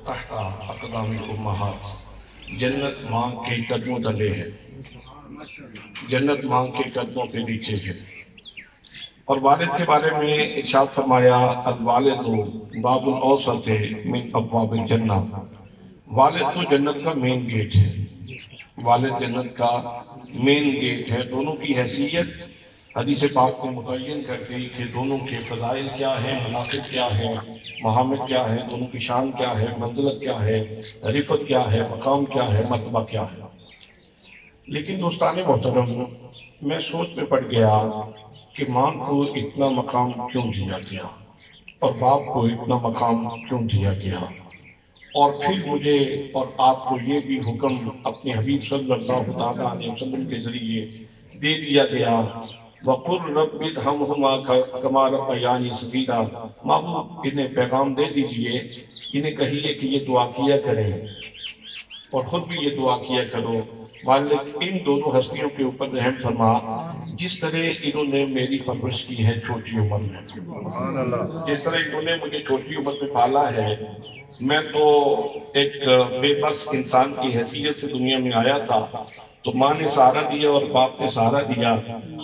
تحت اقدام الامہات، جنت ماں کے قدموں تلے ہے، جنت ماں کے قدموں کے نیچے ہے۔ اور والد کے بارے میں ارشاد فرمایا الوالد باب الاوسط من ابواب الجنہ، والد تو جنت کا مین گیٹ ہے، والد جنت کا مین گیٹ ہے۔ دونوں کی حیثیت حدیث پاک نے متعین کر دی کہ دونوں کے فضائل کیا ہیں، مناقب کیا ہیں، محامد کیا ہے، دونوں کی شان کیا ہے، منزلت کیا ہے، رفعت کیا ہے، مقام کیا ہے، مرتبہ کیا ہے۔ لیکن دوستان محترم، میں سوچ میں پڑ گیا کہ ماں کو اتنا مقام کیوں دیا گیا اور باپ کو اتنا مقام کیوں دیا گیا، اور پھر مجھے اور آپ کو یہ بھی حکم اپنے حبیب صلی اللہ علیہ وسلم کے ذریعے دے دیا گیا وَقُلْ رَبِّ ارْحَمْهُمَا كَمَا رَبَّيَانِي صَغِيرًا، محبوب انہیں پیغام دے دیجئے، انہیں کہیے کہ یہ دعا کیا کریں اور خود بھی یہ دعا کیا کرو، مالک ان دونوں ہستیوں کے اوپر رحم فرما جس طرح انہوں نے میری پرورش کی ہے چھوٹی عمر میں، جس طرح انہوں نے مجھے چھوٹی عمر میں پالا ہے۔ میں تو ایک بے بس انسان کی حیثیت سے دنیا میں آیا تھا، تو ماں نے سہارا دیا اور باپ نے سہارا دیا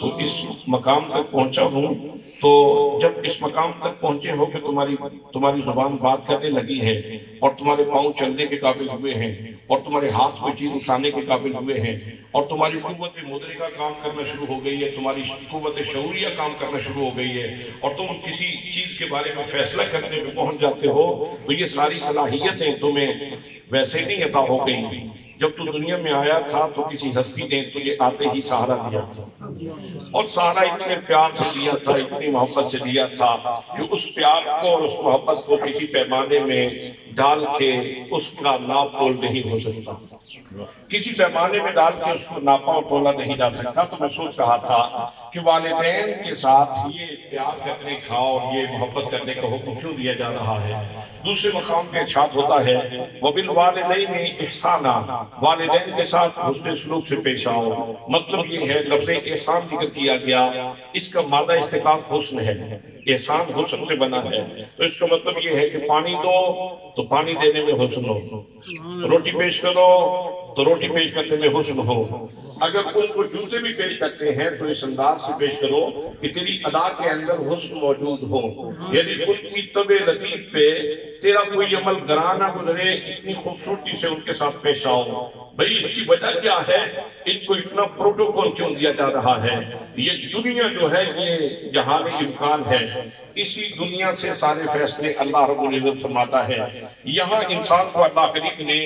تو اس مقام تک پہنچا ہوں۔ تو جب اس مقام تک پہنچے ہو کہ تمہاری زبان بات کرنے لگی ہے اور تمہارے پاؤں چلنے کے قابل ہوئے ہیں اور تمہارے ہاتھ کوئی چیز اٹھانے کے قابل ہوئے ہیں اور تمہاری قوت مدرکہ کام کرنا شروع ہو گئی ہے، تمہاری قوت شعوریہ کام کرنا شروع ہو گئی ہے اور تم کسی چیز کے بارے میں فیصلہ کرنے میں پہنچ جاتے ہو، تو یہ ساری صلاحیتیں تمہیں ویسے نہیں عطا ہو گئی۔ جب تو دنیا میں آیا تھا تو کسی ہستی نے تجھے آتے ہی سہارا دیا تھا، اور سہارا اتنے پیار سے دیا تھا، اتنی محبت سے دیا تھا کہ اس پیار کو اور اس محبت کو کسی پیمانے میں ڈال کے اس کا ناپ تول نہیں ہو سکتا، کسی پیمانے میں ڈال کے اس کو ناپا اور تولا نہیں جا سکتا۔ تو میں سوچ رہا تھا کہ والدین کے ساتھ یہ پیار کرنے کا اور یہ محبت کرنے کا حکم کیوں دیا جا رہا ہے۔ دوسرے مقام پہ ارشاد ہوتا ہے وَبِالْوَالِدَيْنِ إِحْسَانًا، والدین کے ساتھ حسن سلوک سے پیش آؤ۔ مطلب یہ ہے لفظ احسان ذکر کیا گیا، اس کا مادہ اشتقاق حسن ہے، احسان حسن سے بنا ہے، تو اس کا مطلب یہ ہے کہ پانی دو تو پانی دینے میں حسن ہو، روٹی پیش کرو تو روٹی پیش کرنے میں حسن ہو، اگر ان کو جوتے بھی پیش کرتے ہیں تو اس انداز سے پیش کرو کہ تیری ادا کے اندر حسن موجود ہو، یعنی ان کی طبع لطیف پہ تیرا کوئی عمل گراں نہ گزرے، اتنی خوبصورتی سے ان کے ساتھ پیش آؤ۔ بھئی اس کی وجہ کیا ہے، ان کو اتنا پروٹوکول کیوں دیا جا رہا ہے؟ یہ دنیا جو ہے یہ جہان امکان ہے، اسی دنیا سے سارے فیصلے اللہ رب العزت فرماتا ہے۔ یہاں انسان کو اللہ کریم نے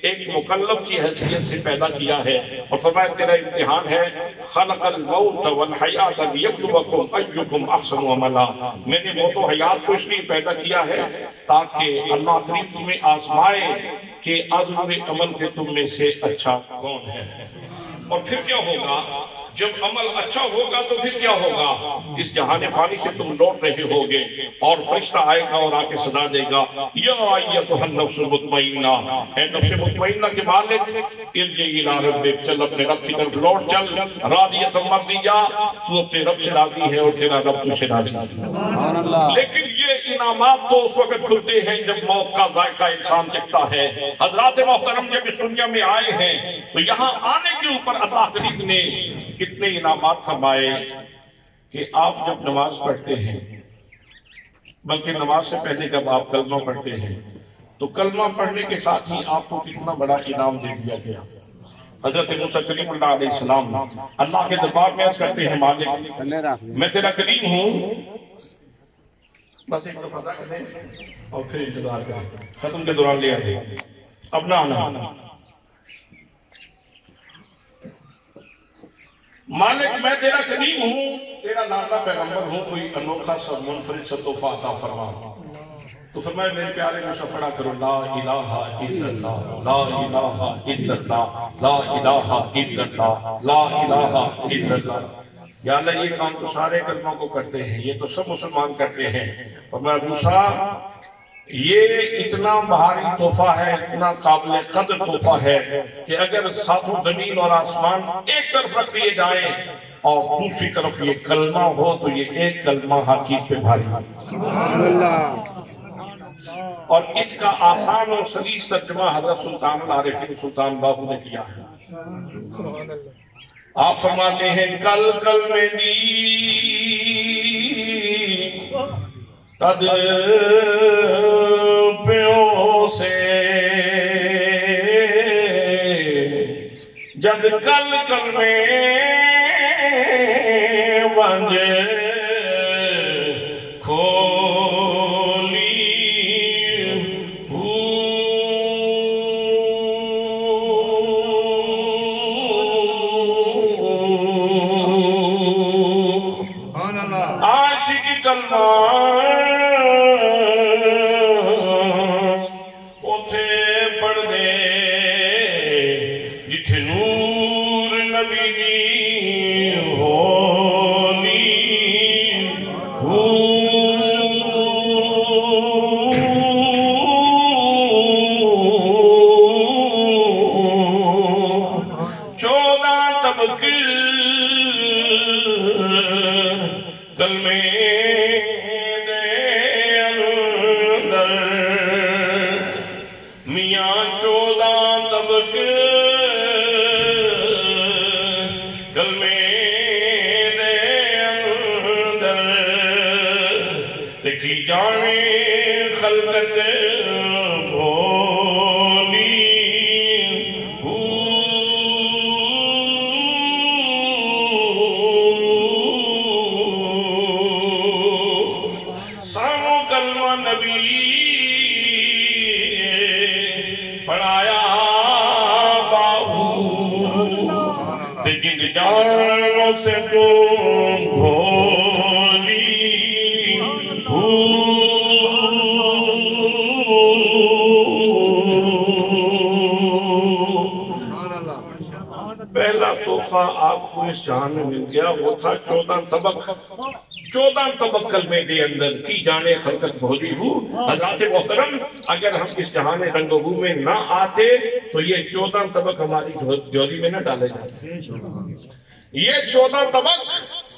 ایک مکلف کی حیثیت سے پیدا کیا ہے اور فرمایا تیرا امتحان ہے خلق الموت والحیات لیبلوکم ایکم احسن عملا، میں نے موت و حیات کو اس لیے پیدا کیا ہے تاکہ اللہ کریم تمہیں آزمائے کہ عزم عمل کے تم میں سے اچھا کون ہے۔ اور پھر کیا ہوگا جب عمل اچھا ہوگا تو پھر کیا ہوگا، اس جہان فانی سے تم لوٹ رہے ہوگے اور فرشتہ آئے گا اور آ کے صدا دے گا یا ایتھا النفس المطمئنہ، اے نفس مطمئنہ کے مالک ارجعی الی ربک، چل اپنے رب کی طرف لوٹ چل، راضیۃ مرضیہ، تو اپنے رب سے راضی ہے اور تیرا رب تجھ سے راضی ہے۔ لیکن یہ انعامات تو اس وقت کھلتے ہیں جب موت کا ذائقہ انسان چکھتا ہے۔ حضرات محترم جب اس دنیا میں آئے ہیں تو یہاں آنے کے اوپر اللہ کریم نے کتنے انعامات فرمائے کہ آپ جب نماز پڑھتے ہیں، بلکہ نماز سے پہلے جب آپ کلمہ پڑھتے ہیں تو کلمہ پڑھنے کے ساتھ ہی آپ کو کتنا بڑا انعام دے دیا گیا۔ حضرت موسیٰ کلیم اللہ علیہ السلام اللہ کے دربار میں عرض کرتے ہیں مالک میں تیرا کلیم ہوں، بس ایک دفعہ ادا کریں اور پھر انتظار کریں، ختم کے دوران لے آئے اب نہ آنا۔ مالک میں تیرا کلیم ہوں، تیرا لاڈلا پیغمبر ہوں، کوئی انوکھا سا منفرد سا تحفہ عطا فرما۔ تو فرمایا میرے پیارے مجھ پڑھا کرو لا الہ الا اللہ، لا الہ الا اللہ، لا الہ الا اللہ، لا الہ الا اللہ۔ یا اللہ یہ کام تو سارے کلموں کو کرتے ہیں، یہ تو سب مسلمان کرتے ہیں۔ فرمایا موسیٰ یہ اتنا بھاری تحفہ ہے، اتنا قابل قدر تحفہ ہے کہ اگر ساتوں زمین اور آسمان ایک طرف رکھ دیے جائیں اور دوسری طرف یہ کلمہ ہو تو یہ ایک کلمہ ہر چیز پہ بھاری ہے۔ اور اس کا آسان اور سلیس ترجمہ حضرت سلطان العارفین سلطان باہو نے کیا ہے۔ آپ فرماتے ہیں کل کل میں دی تد پیوں سے جد کل کل میں ونج کھولی عاشق کلمہ اٹھے پڑھ دے جتھے نور نبی دی ہونی چودہ طبق کلمے دے اندر میاں چودہ طبق کلمے دے اندر تے کی جانے خلقت بھولی سامو کلمہ نبی پڑھایا باہو تے جن جانوں سے تم بھولی پہلا تحفہ آپ کو اس جہان میں مل گیا وہ تھا 14 طبق 14 طبق کلمے دے اندر کی جانے خلقت بھولی ہوں۔ حضرات محترم اگر ہم اس جہان رنگ و بو میں نہ آتے تو یہ 14 طبق ہماری جولی میں نہ ڈالے جاتے۔ یہ 14 طبق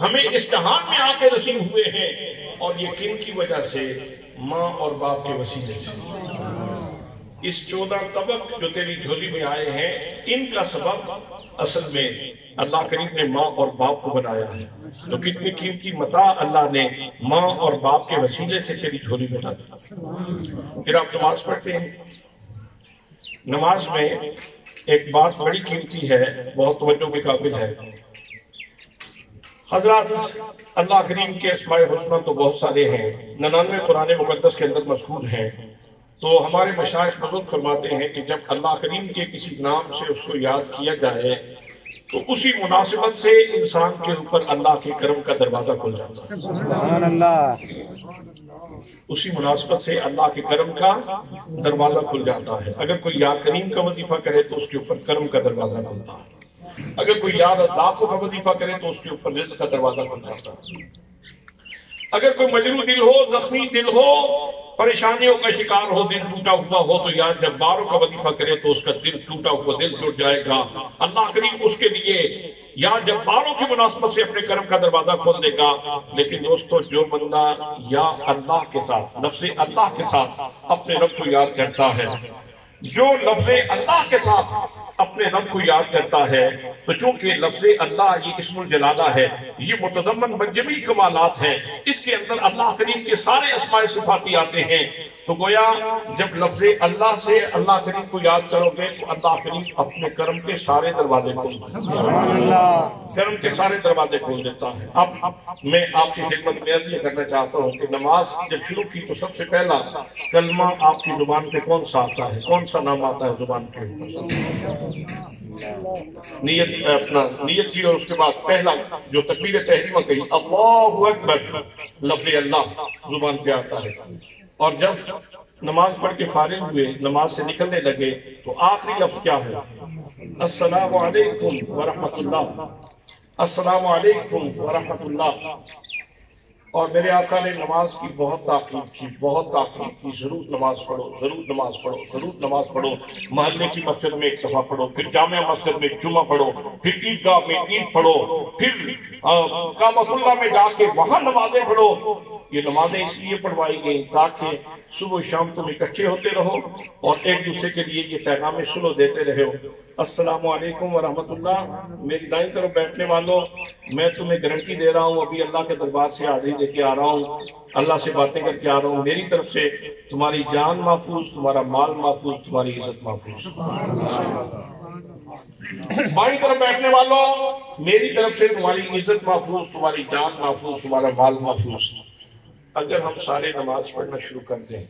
ہمیں اس جہان میں آ کے نصیب ہوئے ہیں اور یہ کن کی وجہ سے؟ ماں اور باپ کے وسیلے سے۔ اس 14 طبق جو تیری جھولی میں آئے ہیں ان کا سبب اصل میں اللہ کریم نے ماں اور باپ کو بنایا ہے۔ تو کتنی قیمتی متاع اللہ نے ماں اور باپ کے وسیلے سے تیری جھولی میں ڈالا۔ پھر آپ نماز پڑھتے ہیں۔ نماز میں ایک بات بڑی قیمتی ہے، بہت توجہ کے قابل ہے۔ حضرات اللہ کریم کے اسماء الحسنی تو بہت سارے ہیں، 99 قرآن مقدس کے اندر مذکور ہیں۔ تو ہمارے مشائخ بزرگ فرماتے ہیں کہ جب اللہ کریم کے کسی نام سے اس کو یاد کیا جائے تو اسی مناسبت سے انسان کے اوپر اللہ کے کرم کا دروازہ کھل جاتا ہے۔ سبحان اللہ۔ اسی مناسبت سے اللہ کے کرم کا دروازہ کھل جاتا ہے۔ اگر کوئی یا کریم کا وظیفہ کرے تو اس کے اوپر کرم کا دروازہ کھلتا ہے۔ اگر کوئی یا رزاق کا وظیفہ کرے تو اس کے اوپر رزق کا دروازہ کھل جاتا ہے۔ اگر کوئی مجروح دل ہو، زخمی دل ہو، پریشانیوں کا شکار ہو، دل ٹوٹا ہوا ہو تو یا جباروں کا وظیفہ کرے تو اس کا دل ٹوٹا ہوا دل ٹوٹ جائے گا۔ اللہ کریم اس کے لیے یا جباروں کی مناسبت سے اپنے کرم کا دروازہ کھول دے گا۔ لیکن دوستو جو بندہ یا اللہ کے ساتھ لفظ اللہ کے ساتھ اپنے رب کو یاد کرتا ہے، جو لفظ اللہ کے ساتھ اپنے رب کو یاد کرتا ہے تو چونکہ لفظ اللہ یہ اسم الجلالہ ہے، یہ متضمن بجمی کمالات ہے، اس کے اندر اللہ کریم کے سارے اسماء صفاتی آتے ہیں۔ تو گویا جب لفظ اللہ سے اللہ کریم کو یاد کرو گے تو اللہ کریم اپنے کرم کے سارے دروازے کھول دیتا ہے، کرم کے سارے دروازے کھول دیتا ہے۔ اب میں آپ کی خدمت میں عرض یہ کرنا چاہتا ہوں کہ نماز جب شروع کی تو سب سے پہلا کلمہ آپ کی زبان پہ کون سا آتا ہے، کون سا نام آتا ہے زبان پہ؟ نیت کی اور اس کے بعد پہلا جو تکبیر تحریمہ کہی اللہ اکبر، لفظ اللہ زبان پہ آتا ہے۔ اور جب نماز پڑھ کے فارغ ہوئے، نماز سے نکلنے لگے تو آخری لفظ کیا ہے؟ السلام علیکم ورحمت اللہ، السلام علیکم ورحمت اللہ۔ اور میرے آقا نے نماز کی بہت تاکید کی، بہت تاکید کی، ضرور نماز پڑھو، ضرور نماز پڑھو، ضرور نماز پڑھو۔ محلے کی مسجد میں ایک دفعہ پڑھو، پھر جامع مسجد میں جمعہ پڑھو، پھر عیدگاہ میں عید پڑھو، پھر کعبۃ اللہ میں جا کے وہاں نمازیں پڑھو۔ یہ نمازیں اس لیے پڑھوائی گئی تاکہ صبح و شام تم اکٹھے ہوتے رہو اور ایک دوسرے کے لیے یہ پیغام سلو دیتے رہے ہو۔ السلام علیکم ورحمۃ اللہ۔ میری دائیں طرف بیٹھنے والوں، میں تمہیں گارنٹی دے رہا ہوں، ابھی اللہ کے دربار سے حاضری دے کے آ رہا ہوں، اللہ سے باتیں کر کے آ رہا ہوں، میری طرف سے تمہاری جان محفوظ، تمہارا مال محفوظ، تمہاری عزت محفوظ۔ بائیں طرف بیٹھنے والوں، میری طرف سے تمہاری عزت محفوظ، تمہاری جان محفوظ، تمہارا مال محفوظ۔ اگر ہم سارے نماز پڑھنا شروع کر دیں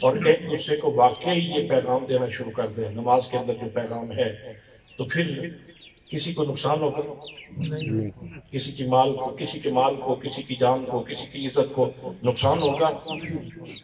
اور ایک دوسرے کو واقعی یہ پیغام دینا شروع کر دیں، نماز کے اندر جو پیغام ہے، تو پھر کسی کو نقصان ہوگا؟ کسی کی مال کو، کسی کے مال کو، کسی کی جان کو، کسی کی عزت کو نقصان ہوگا؟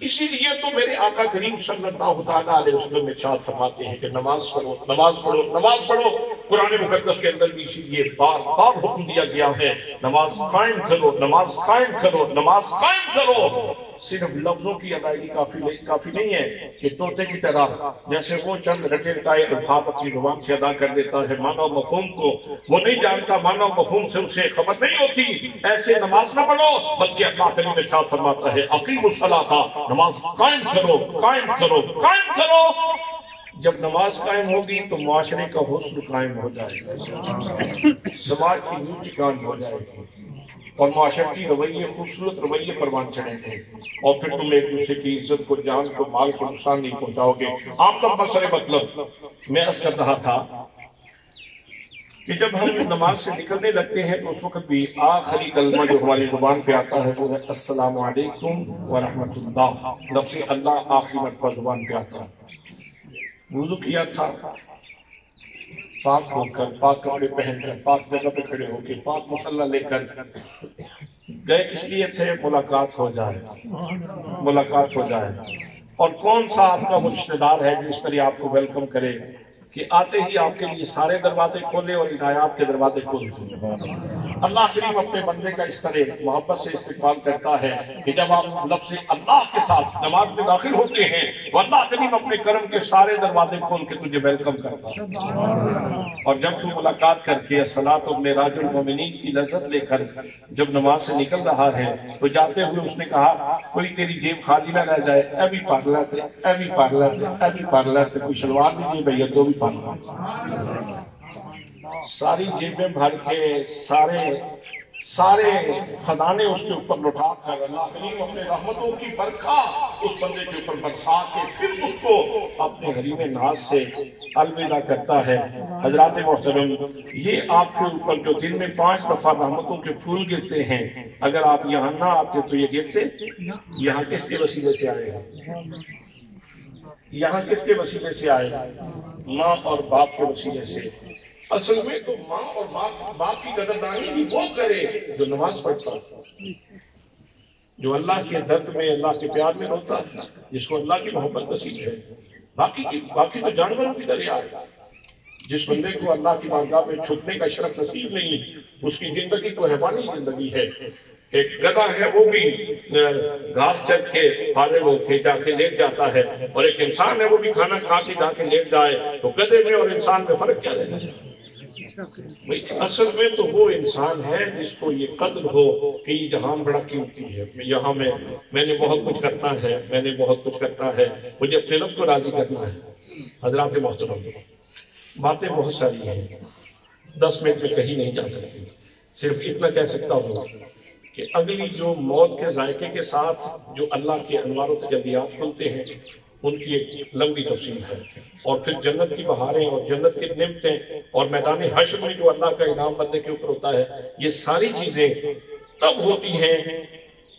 اسی لیے تو میرے آقا کریم صلی اللہ تعالیٰ علیہ وسلم ارشاد فرماتے ہیں کہ نماز پڑھو، نماز پڑھو، نماز پڑھو۔ قرآن مقدس کے اندر بھی اسی لیے بار بار حکم دیا گیا ہے، نماز قائم کرو، نماز قائم کرو، نماز قائم کرو۔ صرف لفظوں کی ادائیگی کافی نہیں ہے کہ طوطے کی طرح جیسے وہ چند رٹے رٹائے الفاظ اپنی زبان سے ادا کر دیتا ہے، معنی و مفہوم کو وہ نہیں جانتا، معنی و مفہوم سے اسے خبر نہیں ہوتی، ایسے نماز نہ پڑھو، بلکہ اللہ کریم ارشاد فرماتا ہے اقیموا الصلاۃ، نماز قائم کرو، قائم کرو، قائم کرو۔ جب نماز قائم ہوگی تو معاشرے کا حسن قائم ہو جائے گا، سماج کی نیتی قائم ہو جائے گی اور معاشرتی رویے، خوبصورت رویے پروان چڑھیں گے، اور پھر تم ایک دوسرے کی عزت کو، جان کو، مال کو نقصان نہیں پہنچاؤ گے۔ عام طور پر سر مطلب میں عرض کر رہا تھا کہ جب ہم نماز سے نکلنے لگتے ہیں تو اس وقت بھی آخری کلمہ جو ہماری زبان پہ آتا ہے وہ ہے السلام علیکم ورحمۃ اللہ۔ لفظ اللہ آخری مرتبہ زبان پہ آتا ہے۔ وضو کیا تھا، پاک ہو کر، پاک کپڑے پہن کر، پاک جگہ پہ کھڑے ہو کے، پاک مصلی لے کر گئے، کس لیے تھے؟ ملاقات ہو جائے، ملاقات ہو جائے۔ اور کون سا آپ کا وہ رشتہ دار ہے جو اس طرح آپ کو ویلکم کرے کہ آتے ہی آپ کے لیے سارے دروازے کھولے اور عنایات کے دروازے کھول دیں؟ اللہ کریم اپنے بندے کا اس طرح محبت سے استقبال کرتا ہے کہ جب آپ لفظ اللہ کے ساتھ نماز میں داخل ہوتے ہیں تو اللہ کریم اپنے کرم کے سارے دروازے کھول کے تجھے ویلکم کرتا ہے۔ اور جب تو ملاقات کر کے الصلاۃ معراج المومنین کی لذت لے کر جب نماز سے نکل رہا ہے تو جاتے ہوئے اس نے کہا کوئی تیری جیب خالی نہ رہ جائے، ابھی پارلر تھے، ابھی پارلر تھے، ابھی پارلر تھے، کوئی شلوار دیجیے بھیا، تو بھی پارلر۔ ساری جیبیں بھر کے سارے خزانے اس کے اوپر لٹا کر اللہ کریم اپنے رحمتوں کی برکھا اس بندے کے اوپر برسا کے پھر اس کو اپنے حریم ناز سے الوداع کرتا ہے۔ حضرات محترم، یہ آپ کے اوپر جو دن میں 5 دفعہ رحمتوں کے پھول گرتے ہیں، اگر آپ یہاں نہ آتے تو یہ گرتے؟ یہاں کس کے وسیلے سے آئے گا؟ یہاں کس کے وسیلے سے آئے گا؟ ماں اور باپ کے وسیلے سے۔ اصل میں تو ماں اور باپ کی قدردانی بھی وہ کرے جو نماز پڑھتا ہے، جو اللہ کے درد میں، اللہ کے پیار میں روتا ہے، جس کو اللہ کی محبت نصیب ہے۔ باقی تو جانوروں کی طرح ہے۔ جس بندے کو اللہ کی بارگاہ میں چھپنے کا شرف نصیب نہیں، اس کی زندگی تو حیوانی زندگی ہے۔ ایک گدھا ہے وہ بھی گھاس چر کے فارغ ہو کے جا کے لیٹ جاتا ہے، اور ایک انسان ہے وہ بھی کھانا کھا کے جا کے لیٹ جائے، تو گدھے میں اور انسان میں فرق کیا رہے گا؟ اصل میں تو وہ انسان ہے جس کو یہ قدر ہو کہ یہ جہان بڑا قیمتی ہے، یہاں میں نے بہت کچھ کرنا ہے، میں نے بہت کچھ کرنا ہے، مجھے اپنے رب کو راضی کرنا ہے۔ حضرات محترم، باتیں بہت ساری ہیں، 10 منٹ میں کہیں نہیں جا سکتی، صرف اتنا کہہ سکتا ہوں کہ اگلی جو موت کے ذائقے کے ساتھ جو اللہ کے انوار و تجلیات کھلتے ہیں ان کی ایک لمبی تفصیل ہے، اور پھر جنت کی بہاریں اور جنت کی نعمتیں اور میدان حشر میں جو اللہ کا انعام بندے کے اوپر ہوتا ہے، یہ ساری چیزیں تب ہوتی ہیں۔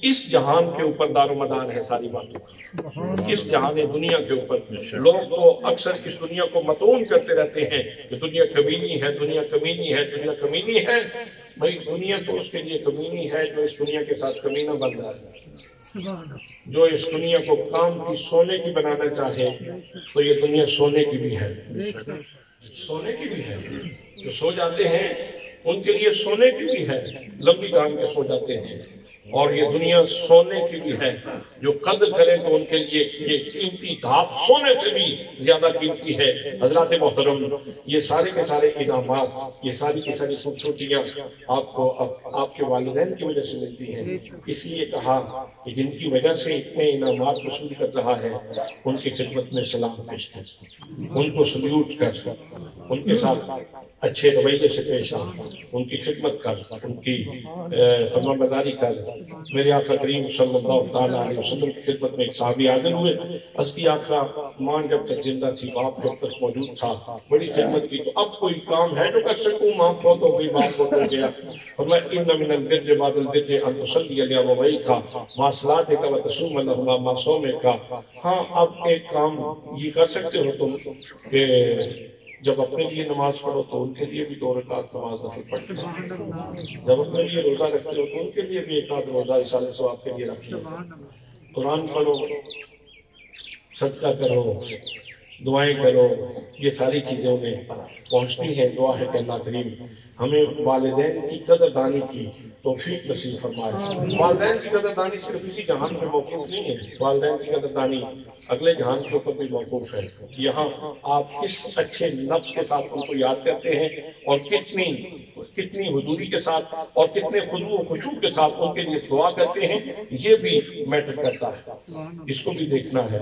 اس جہان کے اوپر دار و مدار ہے ساری باتوں کا، اس جہان دنیا کے اوپر۔ لوگ تو اکثر اس دنیا کو متون کرتے رہتے ہیں کہ دنیا کمینی ہے، دنیا کمینی ہے، دنیا کمینی ہے۔ بھائی دنیا تو اس کے لیے کمینی ہے جو اس دنیا کے ساتھ کمینہ بن رہا ہے، جو اس دنیا کو کام کی سونے کی بنانا چاہے تو یہ دنیا سونے کی بھی ہے، سونے کی بھی ہے۔ جو سو جاتے ہیں ان کے لیے سونے کی بھی ہے، لمبی ٹانگ کے سو جاتے ہیں، اور یہ دنیا سونے کی بھی ہے، جو قدر کریں تو ان کے لیے یہ قیمتی دھات سونے سے بھی زیادہ قیمتی ہے۔ حضرات محترم، یہ سارے کے سارے انعامات، یہ ساری کی ساری خوبصورتیاں آپ کو آپ کے والدین کی وجہ سے ملتی ہیں۔ اس لیے کہا کہ جن کی وجہ سے اتنے انعامات وصول کر رہا ہے، ان کی خدمت میں سلام پیش کر، ان کو سلیوٹ کر، ان کے ساتھ اچھے رویے سے پیش آ، ان کی خدمت کر، ان کی فرمانبرداری کر۔ میرے آقا کریم صلی اللہ تعالیٰ علیہ وسلم کی خدمت میں ایک صحابی حاضر ہوئے، اس کی آقا ماں جب تک زندہ تھی، باپ جب تک موجود تھا، بڑی خدمت کی، تو اب کوئی کام ہے جو کر سکوں؟ ماں فوت ہو گئی، باپ فوت ہو گیا۔ فرمایا ان من البر بعد البر ان تصلی علی ابویک ما صلاتک و تصوم لهما ما صومک۔ ہاں، اب ایک کام یہ کر سکتے ہو تم کہ جب اپنے لیے نماز پڑھو تو ان کے لیے بھی 2 رکعت نماز نفل پڑھو، جب اپنے لیے روزہ رکھتے ہو تو ان کے لیے بھی 1 آدھ روزہ ایصال ثواب کے لیے رکھتے ہو، قرآن پڑھو، صدقہ کرو، دعائیں کرو، یہ ساری چیزیں انہیں پہنچتی ہیں۔ دعا ہے کہ اللہ کریم ہمیں والدین کی قدر دانی کی توفیق نصیب فرمائے۔ والدین کی قدر دانی صرف اسی جہان میں موقوف نہیں ہے، والدین کی قدر دانی اگلے جہان کے اوپر بھی موقوف ہے۔ یہاں آپ اس اچھے نفس کے ساتھ ان کو یاد کرتے ہیں، اور کتنی حضوری کے ساتھ اور کتنے خضوع و خشوع کے ساتھ ان کے لیے دعا کرتے ہیں، یہ بھی میٹر کرتا ہے۔ اس کو بھی دیکھنا ہے،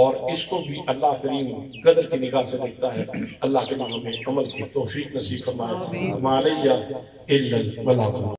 اور اس کو بھی اللہ کریم قدر کی نگاہ سے دیکھتا ہے۔ اللہ کریم ہمیں عمل کی توفیق نصیب فرمائے۔ ہمارے الا البلاغ۔